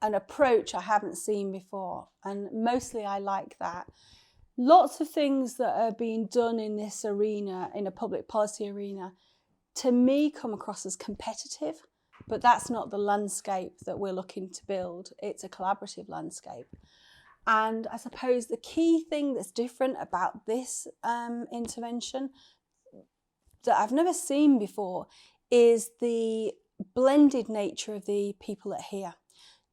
an approach I haven't seen before, and mostly I like that. Lots of things that are being done in this arena, in a public policy arena, to me come across as competitive, but that's not the landscape that we're looking to build. It's a collaborative landscape. And I suppose the key thing that's different about this intervention that I've never seen before is the blended nature of the people that are here.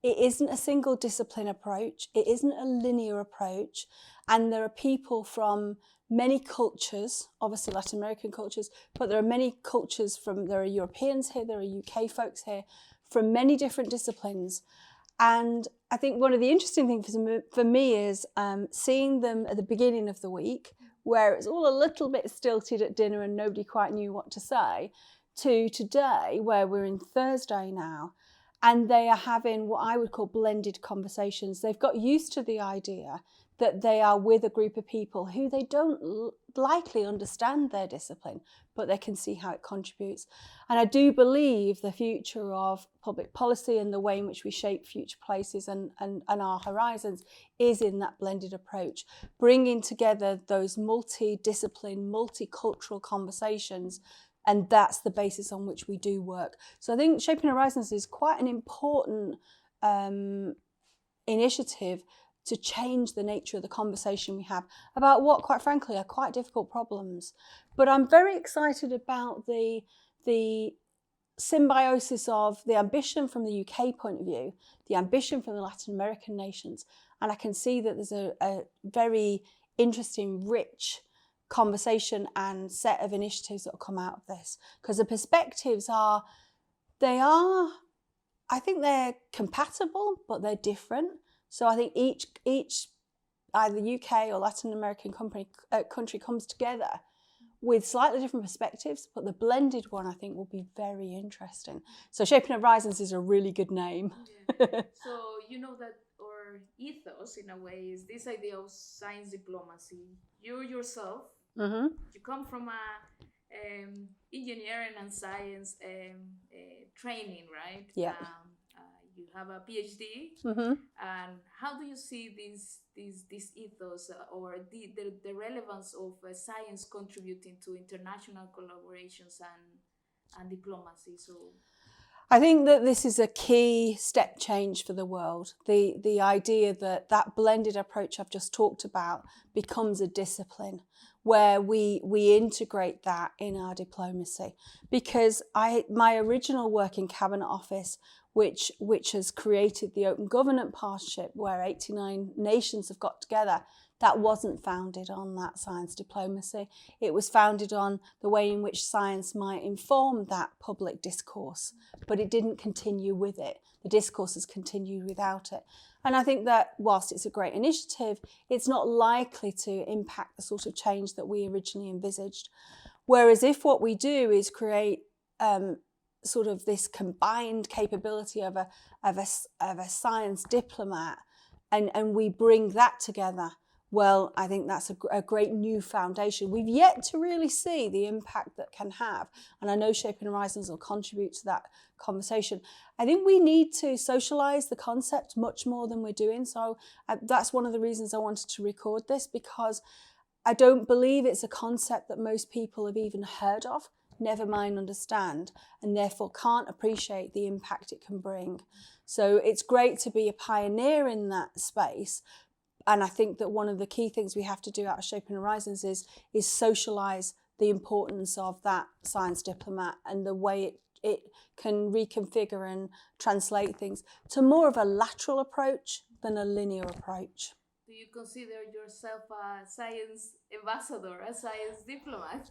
It isn't a single discipline approach. It isn't a linear approach. And there are people from many cultures, obviously Latin American cultures, but there are many cultures there are Europeans here, there are UK folks here, from many different disciplines. And I think one of the interesting things for me is seeing them at the beginning of the week, where it's all a little bit stilted at dinner and nobody quite knew what to say, to today, where we're in Thursday now, and they are having what I would call blended conversations. They've got used to the idea that they are with a group of people who they don't likely understand their discipline, but they can see how it contributes. And I do believe the future of public policy and the way in which we shape future places and our horizons is in that blended approach, bringing together those multi-discipline, multicultural conversations. And that's the basis on which we do work. So I think Shaping Horizons is quite an important initiative to change the nature of the conversation we have about what, quite frankly, are quite difficult problems. But I'm very excited about the symbiosis of the ambition from the UK point of view, the ambition from the Latin American nations. And I can see that there's a very interesting, rich conversation and set of initiatives that will come out of this, because the perspectives I think they're compatible, but they're different. So I think each either UK or Latin American country comes together with slightly different perspectives, but the blended one I think will be very interesting. So Shaping Horizons is a really good name. Yeah. So you know that our ethos in a way is this idea of science diplomacy. You yourself, you come from a engineering and science training, right? Yeah. You have a PhD, and how do you see this ethos or the relevance of science contributing to international collaborations and diplomacy? So I think that this is a key step change for the world. The idea that blended approach I've just talked about becomes a discipline where we integrate that in our diplomacy. Because my original work in Cabinet Office, which has created the Open Government Partnership, where 89 nations have got together, that wasn't founded on that science diplomacy. It was founded on the way in which science might inform that public discourse, but it didn't continue with it. The discourse has continued without it. And I think that whilst it's a great initiative, it's not likely to impact the sort of change that we originally envisaged. Whereas if what we do is create sort of this combined capability of a science diplomat, and we bring that together, well, I think that's a great new foundation. We've yet to really see the impact that can have, and I know Shaping Horizons will contribute to that conversation. I think we need to socialise the concept much more than we're doing. So that's one of the reasons I wanted to record this, because I don't believe it's a concept that most people have even heard of, never mind understand, and therefore can't appreciate the impact it can bring. So it's great to be a pioneer in that space. And I think that one of the key things we have to do out of Shaping Horizons is socialise the importance of that science diplomat and the way it can reconfigure and translate things to more of a lateral approach than a linear approach. Do you consider yourself a science ambassador, a science diplomat?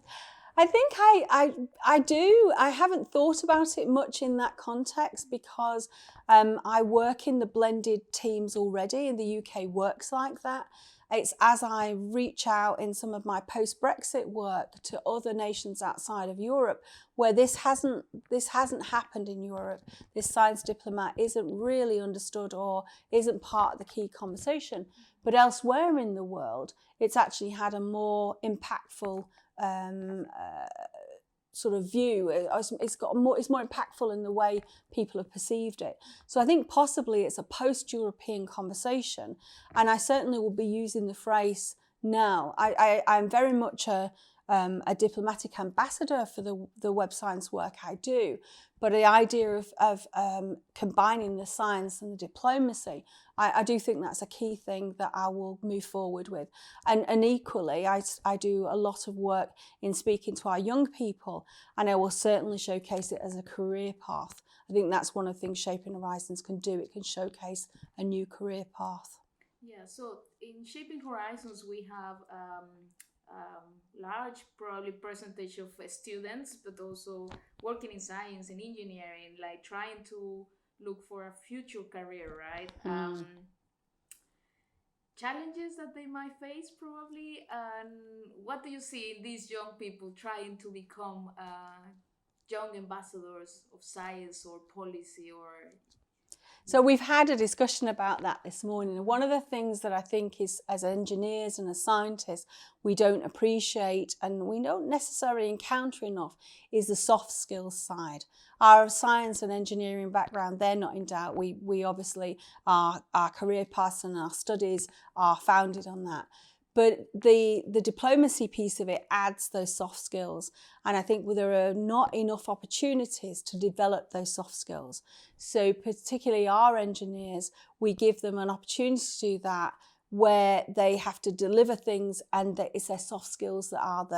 I think I do. I haven't thought about it much in that context because I work in the blended teams already, and the UK works like that. It's as I reach out in some of my post-Brexit work to other nations outside of Europe where this hasn't happened in Europe. This science diplomat isn't really understood or isn't part of the key conversation. But elsewhere in the world, it's actually had a more impactful sort of view. It's more impactful in the way people have perceived it. So I think possibly it's a post-European conversation, and I certainly will be using the phrase now. I'm very much a diplomatic ambassador for the web science work I do, but the idea of combining the science and the diplomacy, I do think that's a key thing that I will move forward with. And equally, I do a lot of work in speaking to our young people, and I will certainly showcase it as a career path. I think that's one of the things Shaping Horizons can do. It can showcase a new career path. Yeah, so in Shaping Horizons, we have large probably percentage of students, but also working in science and engineering, like trying to look for a future career, right? Challenges that they might face probably, and what do you see in these young people trying to become young ambassadors of science or policy or... So we've had a discussion about that this morning. And one of the things that I think is, as engineers and as scientists, we don't appreciate and we don't necessarily encounter enough is the soft skills side. Our science and engineering background, they're not in doubt. We obviously, our career paths and our studies are founded on that. But the diplomacy piece of it adds those soft skills. And I think there are not enough opportunities to develop those soft skills. So particularly our engineers, we give them an opportunity to do that where they have to deliver things, and it's their soft skills that are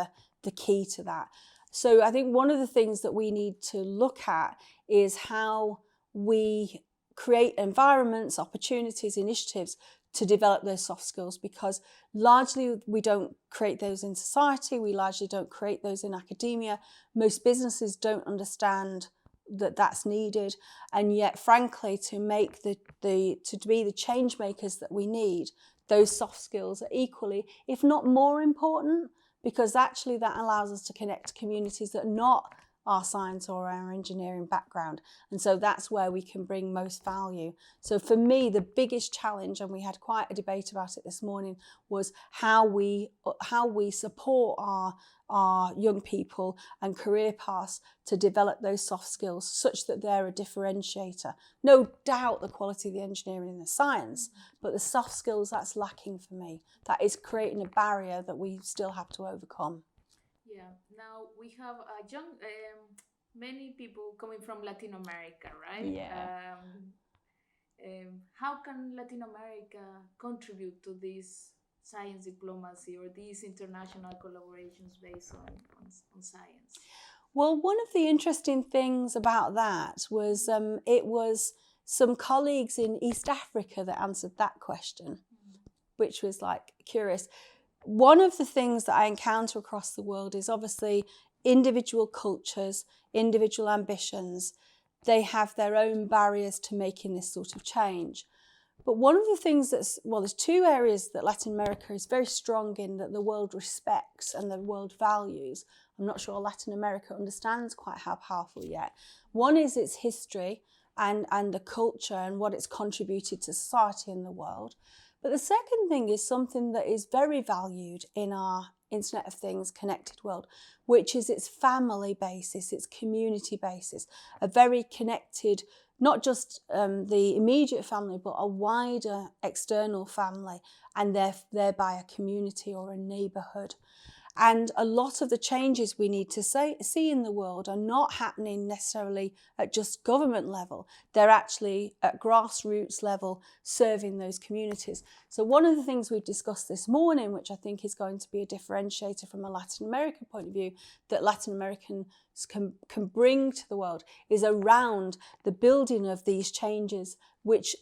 the key to that. So I think one of the things that we need to look at is how we create environments, opportunities, initiatives to develop those soft skills, because largely we don't create those in society, we largely don't create those in academia. Most businesses don't understand that that's needed, and yet frankly to make to be the change makers that we need, those soft skills are equally, if not more important, because actually that allows us to connect to communities that are not our science or our engineering background. And so that's where we can bring most value. So for me, the biggest challenge, and we had quite a debate about it this morning, was how we support our young people and career paths to develop those soft skills such that they're a differentiator. No doubt the quality of the engineering and the science, but the soft skills, that's lacking for me. That is creating a barrier that we still have to overcome. Yeah, now we have many people coming from Latin America, right? Yeah. How can Latin America contribute to this science diplomacy or these international collaborations based on science? Well, one of the interesting things about that was it was some colleagues in East Africa that answered that question, which was like curious. One of the things that I encounter across the world is obviously individual cultures, individual ambitions. They have their own barriers to making this sort of change. But one of the things there's two areas that Latin America is very strong in, that the world respects and the world values. I'm not sure Latin America understands quite how powerful yet. One is its history and the culture and what it's contributed to society in the world. But the second thing is something that is very valued in our Internet of Things connected world, which is its family basis, its community basis, a very connected, not just the immediate family, but a wider external family, and thereby a community or a neighbourhood. And a lot of the changes we need to see in the world are not happening necessarily at just government level. They're actually at grassroots level serving those communities. So one of the things we've discussed this morning, which I think is going to be a differentiator from a Latin American point of view, that Latin Americans can bring to the world, is around the building of these changes which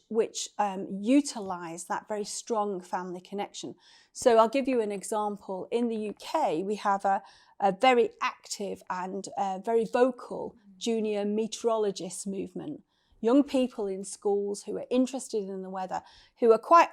utilise that very strong family connection. So I'll give you an example. In the UK, we have a very active and very vocal junior meteorologist movement. Young people in schools who are interested in the weather, who are quite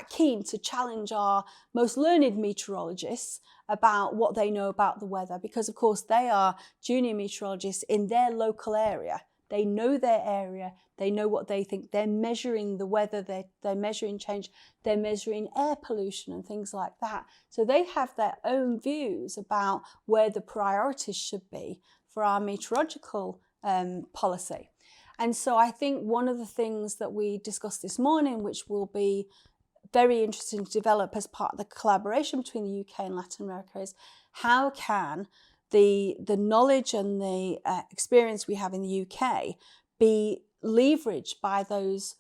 keen to challenge our most learned meteorologists about what they know about the weather, because of course they are junior meteorologists in their local area, They know their area. They know what they think. They're measuring the weather. They're measuring change. They're measuring air pollution and things like that. So they have their own views about where the priorities should be for our meteorological policy. And so I think one of the things that we discussed this morning, which will be very interesting to develop as part of the collaboration between the UK and Latin America, is how can the knowledge and the experience we have in the UK be leveraged by those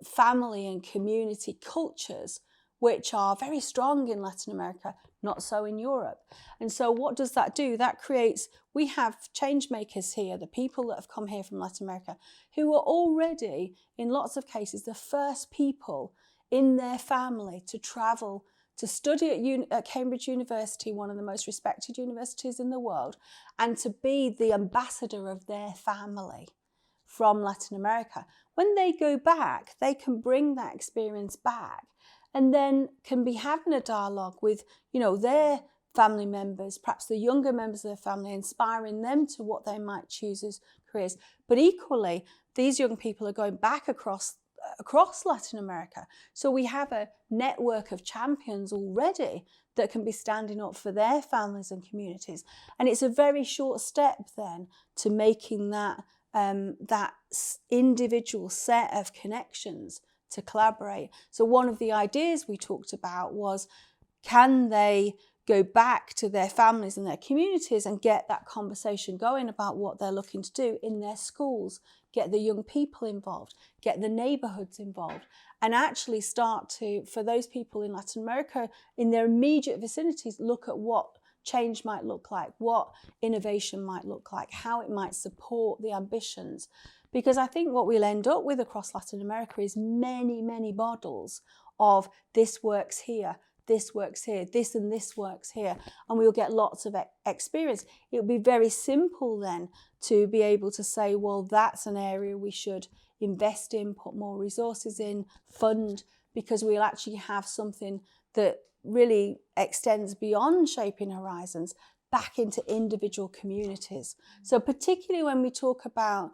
family and community cultures which are very strong in Latin America, not so in Europe. And so what does that do? That creates, we have changemakers here, the people that have come here from Latin America, who are already, in lots of cases, the first people in their family to travel to study at Cambridge University, one of the most respected universities in the world, and to be the ambassador of their family from Latin America. When they go back, they can bring that experience back and then can be having a dialogue with, their family members, perhaps the younger members of their family, inspiring them to what they might choose as careers. But equally, these young people are going back across Latin America. So we have a network of champions already that can be standing up for their families and communities. And it's a very short step then to making that individual set of connections to collaborate. So one of the ideas we talked about was, can they go back to their families and their communities and get that conversation going about what they're looking to do in their schools, get the young people involved, get the neighbourhoods involved, and actually start to, for those people in Latin America, in their immediate vicinities, look at what change might look like, what innovation might look like, how it might support the ambitions. Because I think what we'll end up with across Latin America is many, many models of this works here, this works here, this and this works here, and we'll get lots of experience. It would be very simple then to be able to say, well, that's an area we should invest in, put more resources in, fund, because we'll actually have something that really extends beyond shaping horizons back into individual communities. So particularly when we talk about,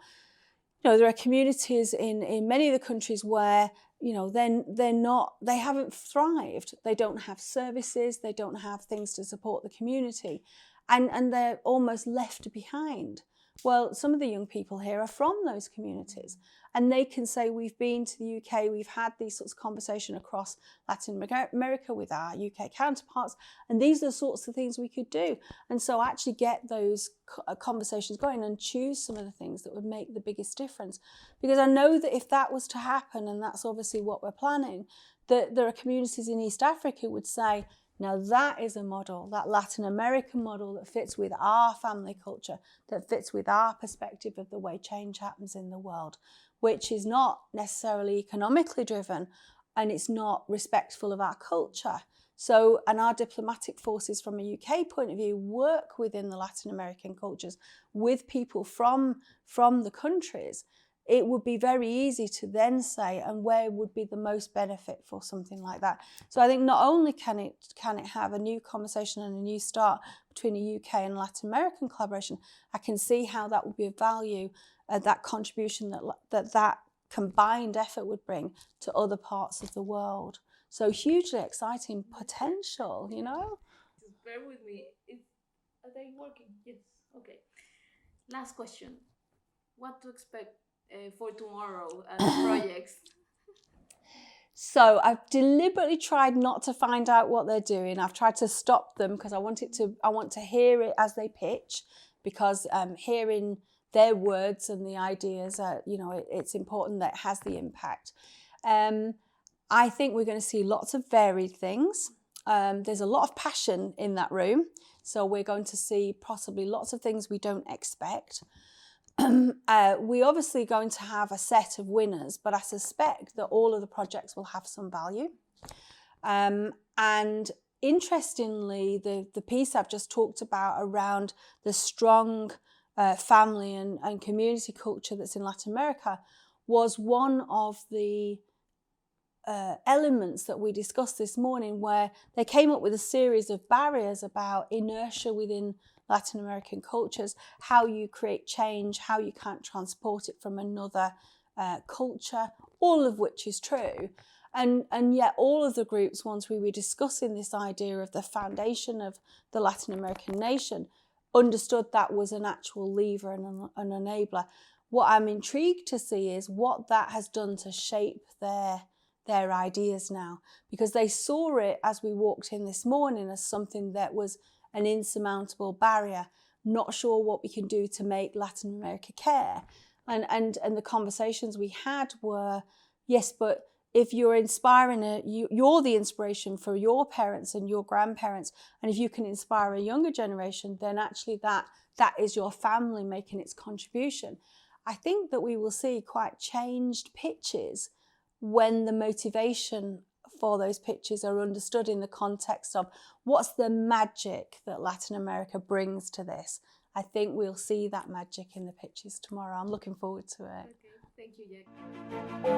there are communities in many of the countries where, they haven't thrived. They don't have services, they don't have things to support the community, and they're almost left behind. Well, some of the young people here are from those communities, and they can say, we've been to the UK, we've had these sorts of conversation across Latin America with our UK counterparts, and these are the sorts of things we could do. And so actually get those conversations going and choose some of the things that would make the biggest difference. Because I know that if that was to happen, and that's obviously what we're planning, that there are communities in East Africa who would say, now that is a model, that Latin American model that fits with our family culture, that fits with our perspective of the way change happens in the world, which is not necessarily economically driven, and it's not respectful of our culture. So, and our diplomatic forces from a UK point of view work within the Latin American cultures with people from the countries. It would be very easy to then say, and where would be the most benefit for something like that? So I think not only can it have a new conversation and a new start between a UK and Latin American collaboration, I can see how that would be of value, that contribution that combined effort would bring to other parts of the world. So hugely exciting potential, Just bear with me. Are they working? Yes. Okay. Last question. What to expect for tomorrow as projects? So I've deliberately tried not to find out what they're doing. I've tried to stop them because I want to hear it as they pitch, because hearing their words and the ideas are, it's important that it has the impact. I think we're going to see lots of varied things. There's a lot of passion in that room. So we're going to see possibly lots of things we don't expect. We're obviously going to have a set of winners, but I suspect that all of the projects will have some value. And interestingly, the piece I've just talked about around the strong family and community culture that's in Latin America was one of the elements that we discussed this morning, where they came up with a series of barriers about inertia within Latin American cultures, how you create change, how you can't transport it from another culture, all of which is true. And yet all of the groups, once we were discussing this idea of the foundation of the Latin American nation, understood that was an actual lever and an enabler. What I'm intrigued to see is what that has done to shape their ideas now, because they saw it as we walked in this morning as something that was an insurmountable barrier, not sure what we can do to make Latin America care. And the conversations we had were, yes, but if you're inspiring you're the inspiration for your parents and your grandparents, and if you can inspire a younger generation, then actually that is your family making its contribution. I think that we will see quite changed pitches when the motivation for those pitches are understood in the context of what's the magic that Latin America brings to this. I think we'll see that magic in the pitches tomorrow. I'm looking forward to it. Okay, thank you, Jacqui.